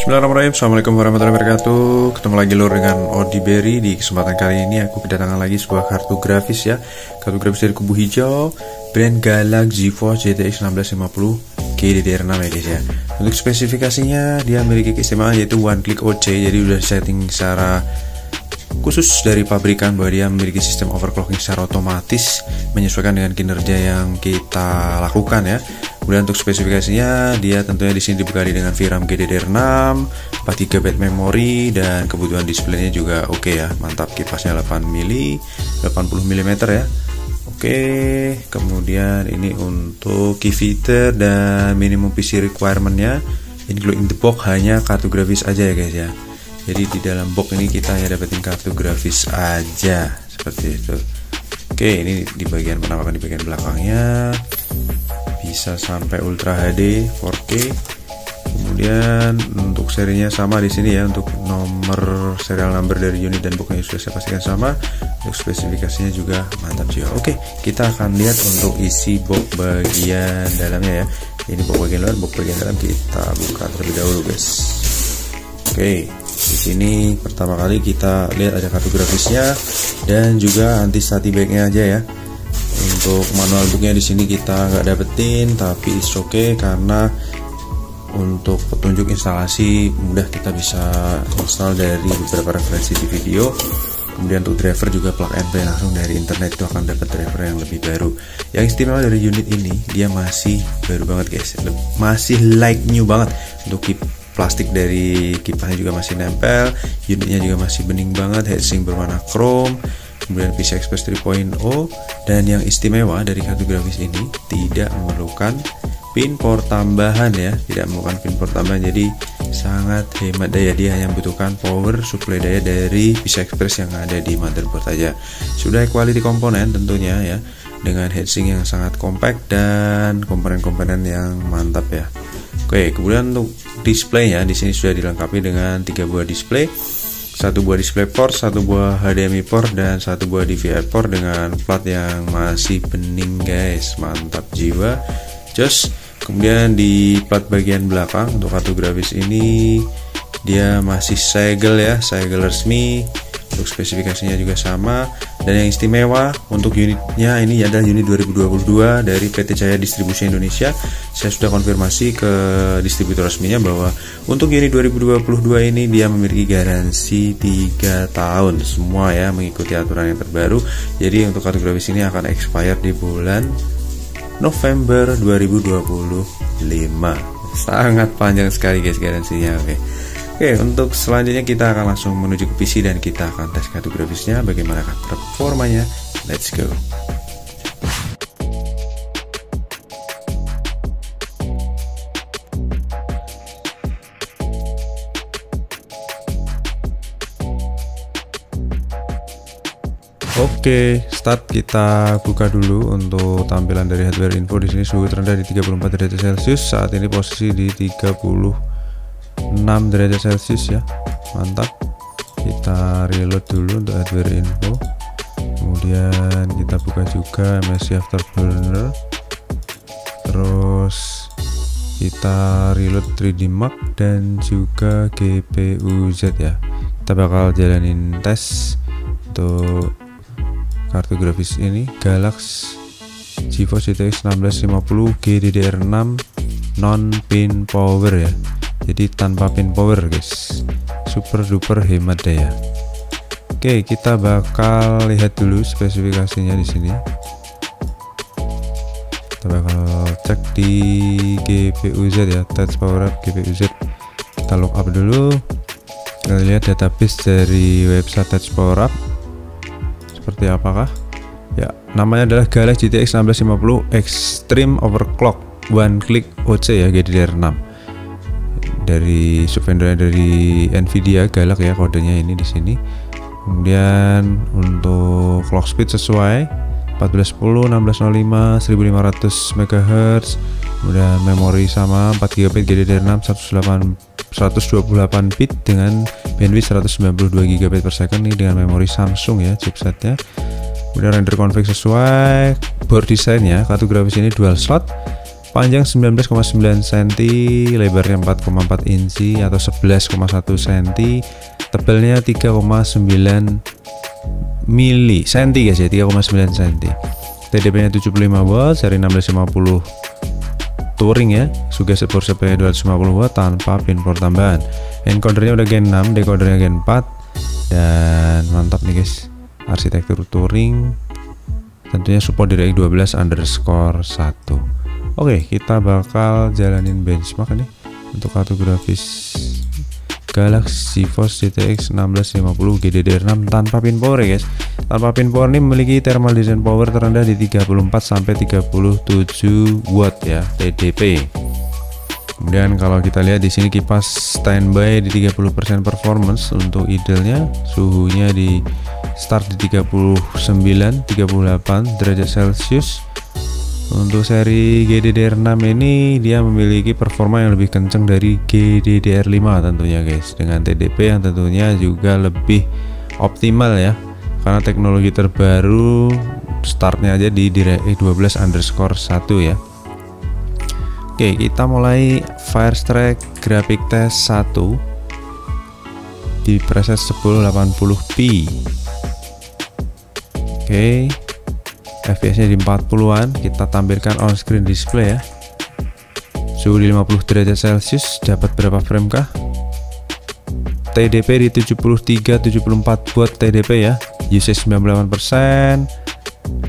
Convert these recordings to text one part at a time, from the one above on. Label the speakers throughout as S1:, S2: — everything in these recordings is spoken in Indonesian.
S1: Bismillahirrahmanirrahim. Assalamualaikum warahmatullahi wabarakatuh. Ketemu lagi lur dengan Odiberry. Di kesempatan kali ini aku kedatangan lagi sebuah kartu grafis ya. Kartu grafis dari kubu hijau brand Galaxy GeForce GTX 1650 GDDR6 ya guys ya. Untuk spesifikasinya dia memiliki keistimewaan yaitu one click OC. Jadi udah setting secara khusus dari pabrikan bahwa dia memiliki sistem overclocking secara otomatis menyesuaikan dengan kinerja yang kita lakukan ya. Kemudian untuk spesifikasinya dia tentunya di sini dibekali dengan VRAM GDDR6, 4 GB memori dan kebutuhan displaynya juga oke ya. Mantap, kipasnya 80 mm ya. Oke, kemudian ini untuk key feature dan minimum PC requirement-nya including the box hanya kartu grafis aja ya guys ya. Jadi di dalam box ini kita hanya dapetin kartu grafis aja seperti itu. Oke, ini di bagian penampakan di bagian belakangnya bisa sampai Ultra HD 4K. Kemudian untuk serinya sama di sini ya, untuk nomor serial number dari unit dan boxnya sudah saya pastikan sama. Untuk spesifikasinya juga mantap juga. Oke, kita akan lihat untuk isi box bagian dalamnya ya. Ini box bagian luar, box bagian dalam kita buka terlebih dahulu guys. Oke, di sini pertama kali kita lihat ada kartu grafisnya dan juga anti static backnya aja ya. Untuk manual booknya di sini kita nggak dapetin, tapi it's okay karena untuk petunjuk instalasi mudah kita bisa install dari beberapa referensi di video. Kemudian untuk driver juga plug and play langsung dari internet, itu akan dapat driver yang lebih baru. Yang istimewa dari unit ini dia masih baru banget guys, masih like new banget. Untuk plastik dari kipasnya juga masih nempel, unitnya juga masih bening banget, heatsink berwarna chrome. Kemudian PCI Express 3.0, dan yang istimewa dari kartu grafis ini tidak memerlukan pin port tambahan ya, tidak memerlukan pin port tambahan, jadi sangat hemat daya. Dia hanya membutuhkan power supply daya dari PCI Express yang ada di motherboard aja. Sudah quality komponen tentunya ya, dengan heatsink yang sangat compact dan komponen-komponen yang mantap ya. Oke, kemudian untuk displaynya di sini sudah dilengkapi dengan 3 buah display. 1 buah display port, 1 buah HDMI port, dan 1 buah DVI port dengan plat yang masih bening guys, mantap jiwa, jos. Kemudian di plat bagian belakang untuk kartu grafis ini dia masih segel ya, segel resmi. Untuk spesifikasinya juga sama, dan yang istimewa untuk unitnya ini adalah unit 2022 dari PT Jaya Distribusi Indonesia. Saya sudah konfirmasi ke distributor resminya bahwa untuk unit 2022 ini dia memiliki garansi 3 tahun semua ya, mengikuti aturan yang terbaru. Jadi untuk kartu grafis ini akan expire di bulan November 2025. Sangat panjang sekali guys garansinya. Oke, untuk selanjutnya kita akan langsung menuju ke PC dan kita akan tes kartu grafisnya bagaimana performanya. Let's go. Oke, start. Kita buka dulu untuk tampilan dari hardware info. Di sini suhu terendah di 34 derajat Celcius. Saat ini posisi di 36 derajat Celcius ya, mantap. Kita reload dulu untuk hardware info, kemudian kita buka juga MSI Afterburner, terus kita reload 3D Mark dan juga GPU-Z ya. Kita bakal jalanin tes untuk kartu grafis ini, Galaxy GeForce GTX 1650 GDDR6 non pin power ya. Jadi tanpa pin power guys, super duper hemat daya. Oke, kita bakal lihat dulu spesifikasinya di sini. Kita bakal cek di GPU-Z ya, touch power up GPU-Z. Kita look up dulu. Kita lihat database dari website touch power up seperti apakah ya. Namanya adalah Galaxy GTX 1650 Extreme Overclock One Click OC ya, GDDR6 dari subvendor dari Nvidia Galaxy ya, kodenya ini di sini. Kemudian untuk clock speed sesuai 1410, 1605, 1500 MHz. Kemudian memori sama 4 GB GDDR6 128 bit dengan bandwidth 192 GB per second, ini dengan memori Samsung ya chipsetnya. Kemudian render config sesuai, board desainnya kartu grafis ini dual slot Panjang 19,9 cm, lebarnya 4,4 inci atau 11,1 cm, tebalnya 3,9 mili cm guys ya, 3,9 cm. TDP nya 75 watt, seri 1650 touring ya, Suga support supply 250 watt tanpa pin port tambahan. Encodernya udah gen 6, decodernya gen 4, dan mantap nih guys, arsitektur touring, tentunya support DirectX 12_1. Oke, kita bakal jalanin benchmark nih untuk kartu grafis Galaxy GeForce GTX 1650 GDDR6 tanpa pin power ya guys. Tanpa pin power ini memiliki thermal design power terendah di 34–37 watt ya, TDP. Kemudian kalau kita lihat di sini kipas standby di 30% performance. Untuk idle-nya suhunya di start di 39–38 derajat Celcius. Untuk seri GDDR6 ini dia memiliki performa yang lebih kencang dari GDDR5 tentunya guys, dengan TDP yang tentunya juga lebih optimal ya, karena teknologi terbaru startnya aja di DirectX 12_1 ya. Oke, kita mulai Firestrike graphic test 1 di preset 1080p. Oke, FPS nya di 40-an, kita tampilkan on screen display ya. Suhu di 50 derajat Celcius, dapat berapa frame kah? TDP di 73–74 watt TDP ya, usage 98%.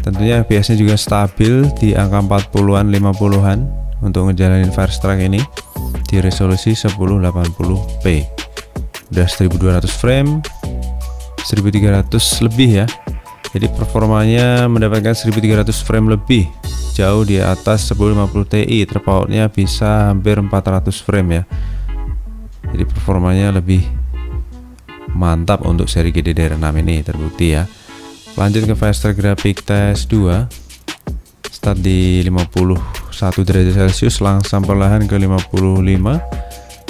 S1: Tentunya FPS nya juga stabil di angka 40-an 50-an untuk ngejalanin Firestrike ini di resolusi 1080p. Udah 1200 frame, 1300 lebih ya. Jadi performanya mendapatkan 1300 frame lebih, jauh di atas 1050 Ti, terpautnya bisa hampir 400 frame ya. Jadi performanya lebih mantap untuk seri GDDR6 ini, terbukti ya. Lanjut ke Firestrike graphic test 2. Start di 51 derajat Celcius, langsung perlahan ke 55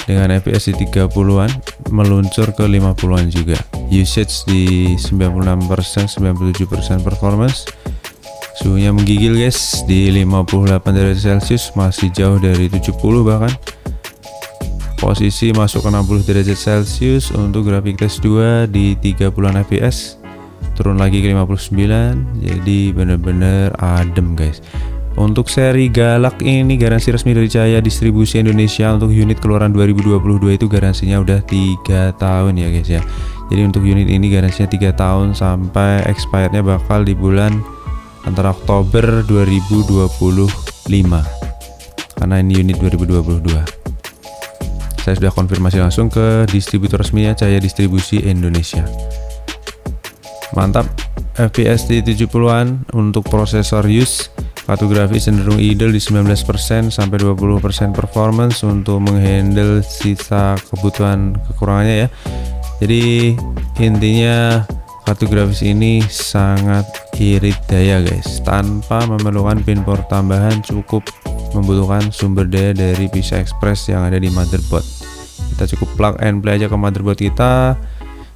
S1: dengan FPS di 30-an, meluncur ke 50-an juga. Usage di 96%–97% performance. Suhunya menggigil guys di 58 derajat Celcius, masih jauh dari 70 bahkan. Posisi masuk ke 60 derajat Celcius untuk graphic test 2 di 30-an FPS. Turun lagi ke 59, jadi bener-bener adem guys. Untuk seri Galak ini garansi resmi dari Cahaya Distribusi Indonesia. Untuk unit keluaran 2022 itu garansinya udah 3 tahun ya guys ya. Jadi untuk unit ini garansinya 3 tahun sampai expirednya bakal di bulan antara Oktober 2025, karena ini unit 2022. Saya sudah konfirmasi langsung ke distributor resminya Cahaya Distribusi Indonesia. Mantap, FPS di 70-an. Untuk prosesor use, kartu grafis cenderung idle di 19% sampai 20% performance untuk menghandle sisa kebutuhan kekurangannya ya. Jadi intinya kartu grafis ini sangat irit daya guys, tanpa memerlukan pin port tambahan, cukup membutuhkan sumber daya dari PCI Express yang ada di motherboard. Kita cukup plug and play aja ke motherboard kita,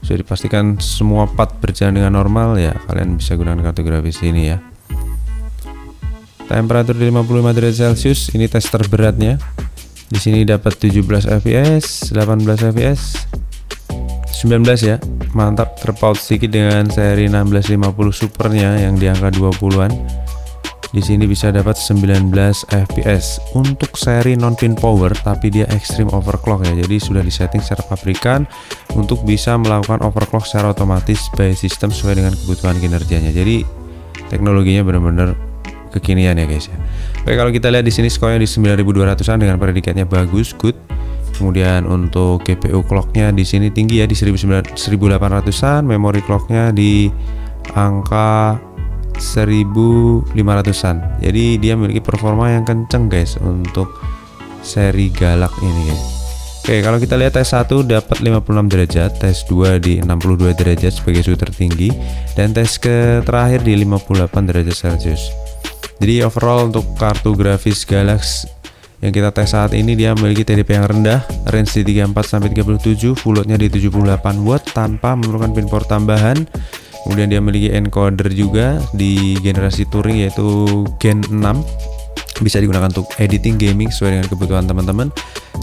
S1: sudah dipastikan semua part berjalan dengan normal ya, kalian bisa gunakan kartu grafis ini ya. Temperatur di 55 derajat Celcius, ini tes terberatnya. Di sini dapat 17 fps, 18 fps, 19 ya. Mantap, terpaut sedikit dengan seri 1650 supernya yang di angka 20-an. Di sini bisa dapat 19 fps. Untuk seri non pin power tapi dia extreme overclock ya. Jadi sudah disetting secara pabrikan untuk bisa melakukan overclock secara otomatis by system sesuai dengan kebutuhan kinerjanya. Jadi teknologinya benar-benar kekinian ya guys ya. Oke, kalau kita lihat di sini skornya di 9200-an dengan predikatnya bagus, good. Kemudian untuk GPU clocknya di sini tinggi ya, di 1800-an. Memori clocknya di angka 1500-an. Jadi dia memiliki performa yang kenceng guys untuk seri Galak ini guys. Oke, kalau kita lihat tes 1 dapat 56 derajat, tes 2 di 62 derajat sebagai suhu tertinggi, dan tes terakhir di 58 derajat Celcius. Jadi overall untuk kartu grafis Galaxy yang kita tes saat ini, dia memiliki TDP yang rendah, range di 34–37, full loadnya di 78 watt tanpa memerlukan pin port tambahan. Kemudian dia memiliki encoder juga di generasi touring yaitu Gen 6 Bisa digunakan untuk editing gaming sesuai dengan kebutuhan teman-teman.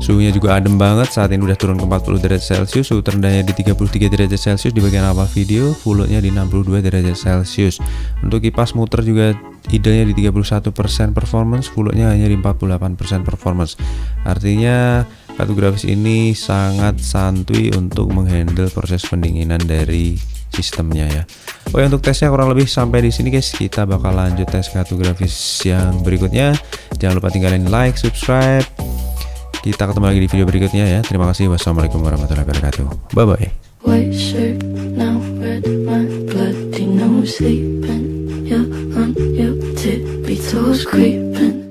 S1: Suhunya juga adem banget, saat ini udah turun ke 40 derajat Celcius. Suhu terendahnya di 33 derajat Celcius di bagian awal video, full loadnya di 62 derajat Celcius. Untuk kipas muter juga idenya di 31% performance, full loadnya hanya di 48% performance. Artinya kartu grafis ini sangat santuy untuk menghandle proses pendinginan dari sistemnya ya. Oke, untuk tesnya kurang lebih sampai di sini guys. Kita bakal lanjut tes kartu grafis yang berikutnya. Jangan lupa tinggalin like, subscribe. Kita ketemu lagi di video berikutnya ya. Terima kasih. Wassalamualaikum warahmatullahi wabarakatuh. Bye bye. White shirt, now red, my bloody nose sleeping. You're on your tippy toes creeping.